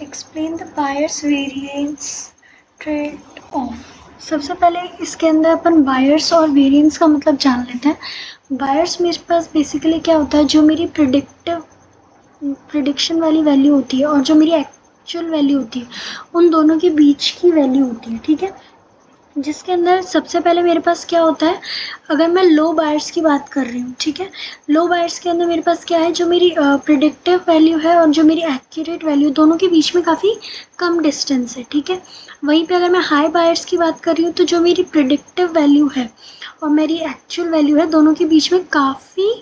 Explain the buyers variance trade off. सबसे पहले इसके अंदर अपन बायर्स और वेरिएंस का मतलब जान लेते हैं। बायर्स मेरे पास बेसिकली क्या होता है, जो मेरी प्रिडिक्शन वाली वैल्यू होती है और जो मेरी एक्चुअल वैल्यू होती है, उन दोनों के बीच की वैल्यू होती है, ठीक है। जिसके अंदर सबसे पहले मेरे पास क्या होता है, अगर मैं लो बायर्स की बात कर रही हूँ, ठीक है। लो बायर्स के अंदर मेरे पास क्या है, जो मेरी प्रिडिक्टिव वैल्यू है और जो मेरी एक्यूरेट वैल्यू, दोनों के बीच में काफ़ी कम डिस्टेंस है, ठीक है। वहीं पे अगर मैं हाई बायर्स की बात कर रही हूँ, तो जो मेरी प्रिडिक्टिव वैल्यू है और मेरी एक्चुअल वैल्यू है, दोनों के बीच में काफ़ी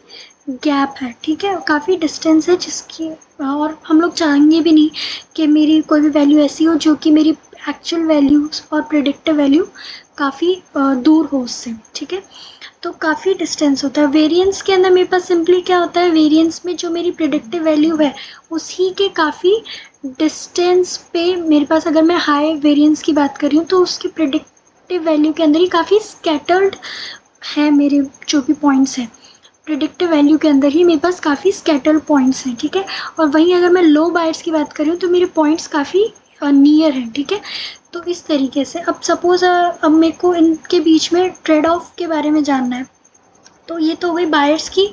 गैप है, ठीक है, काफ़ी डिस्टेंस है, जिसकी और हम लोग चाहेंगे भी नहीं कि मेरी कोई भी वैल्यू ऐसी हो जो कि मेरी एक्चुअल वैल्यूज और प्रिडिक्टिव वैल्यू काफ़ी दूर हो उससे, ठीक है। तो काफ़ी डिस्टेंस होता है। वेरिएंस के अंदर मेरे पास सिंपली क्या होता है, वेरिएंस में जो मेरी प्रिडिक्टिव वैल्यू है उसी के काफ़ी डिस्टेंस पे मेरे पास, अगर मैं हाई वेरिएंस की बात कर रही हूँ, तो उसकी प्रिडिक्टिव वैल्यू के अंदर ही काफ़ी स्कैटर्ड है मेरे जो भी पॉइंट्स हैं। प्रिडिक्टिव वैल्यू के अंदर ही मेरे पास काफ़ी स्कैटर्ड पॉइंट्स हैं, ठीक है। और वहीं अगर मैं लो बायर्स की बात कर रही हूँ, तो मेरे पॉइंट्स काफ़ी नियर हैं, ठीक है। तो इस तरीके से अब सपोज़ अब मेरे को इनके बीच में ट्रेड ऑफ के बारे में जानना है। तो ये तो हो गई बायर्स की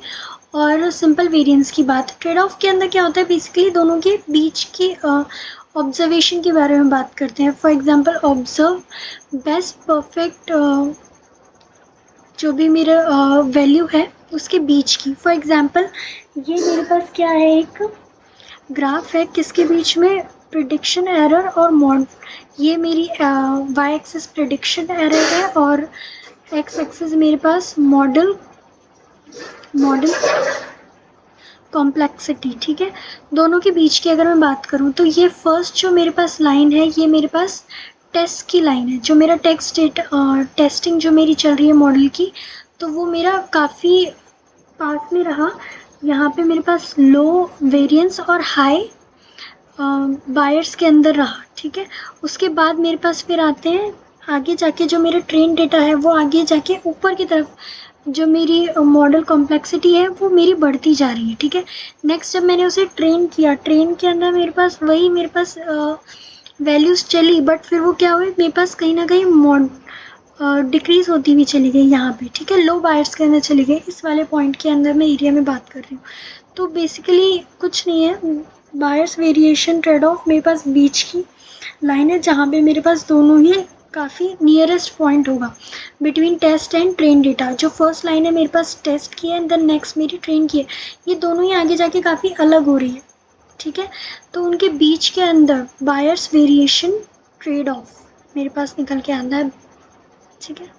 और सिंपल वेरिएंस की बात। ट्रेड ऑफ के अंदर क्या होता है, बेसिकली दोनों के बीच की ऑब्जर्वेशन के बारे में बात करते हैं। For example, observe best perfect जो भी मेरा वैल्यू है उसके बीच की। फॉर एग्जांपल, ये मेरे पास क्या है, एक ग्राफ है, किसके बीच में, प्रिडिक्शन एरर और मॉड। ये मेरी वाई एक्सिस प्रिडिक्शन एरर है और एक्स एक्सिस मेरे पास मॉडल कॉम्प्लेक्सिटी, ठीक है। दोनों के बीच की अगर मैं बात करूँ, तो ये फर्स्ट जो मेरे पास लाइन है, ये मेरे पास टेस्ट की लाइन है, जो मेरा टेस्टिंग जो मेरी चल रही है मॉडल की, तो वो मेरा काफ़ी पास में रहा। यहाँ पे मेरे पास लो वेरिएंस और हाई बायर्स के अंदर रहा, ठीक है। उसके बाद मेरे पास फिर आते हैं आगे जाके, जो मेरा ट्रेन डेटा है वो आगे जाके ऊपर की तरफ, जो मेरी मॉडल कॉम्प्लेक्सिटी है वो मेरी बढ़ती जा रही है, ठीक है। नेक्स्ट जब मैंने उसे ट्रेन किया, ट्रेन के अंदर मेरे पास वही मेरे पास वैल्यूज़ चली, बट फिर वो क्या हुई, मेरे पास कहीं ना कहीं डिक्रीज़ होती हुई चली गई यहाँ पे, ठीक है। लो बायर्स के अंदर चली गई, इस वाले पॉइंट के अंदर मैं एरिया में बात कर रही हूँ। तो बेसिकली कुछ नहीं है, बायर्स वेरिएशन ट्रेड ऑफ मेरे पास बीच की लाइन है, जहाँ पे मेरे पास दोनों ही काफ़ी नियरेस्ट पॉइंट होगा between test and train data. जो फर्स्ट लाइन है मेरे पास टेस्ट की है एंड देन नेक्स्ट मेरी ट्रेन की है, ये दोनों ही आगे जाके काफ़ी अलग हो रही है, ठीक है। तो उनके बीच के अंदर बायर्स वेरिएशन ट्रेड ऑफ मेरे पास निकल के आता है, ठीक है।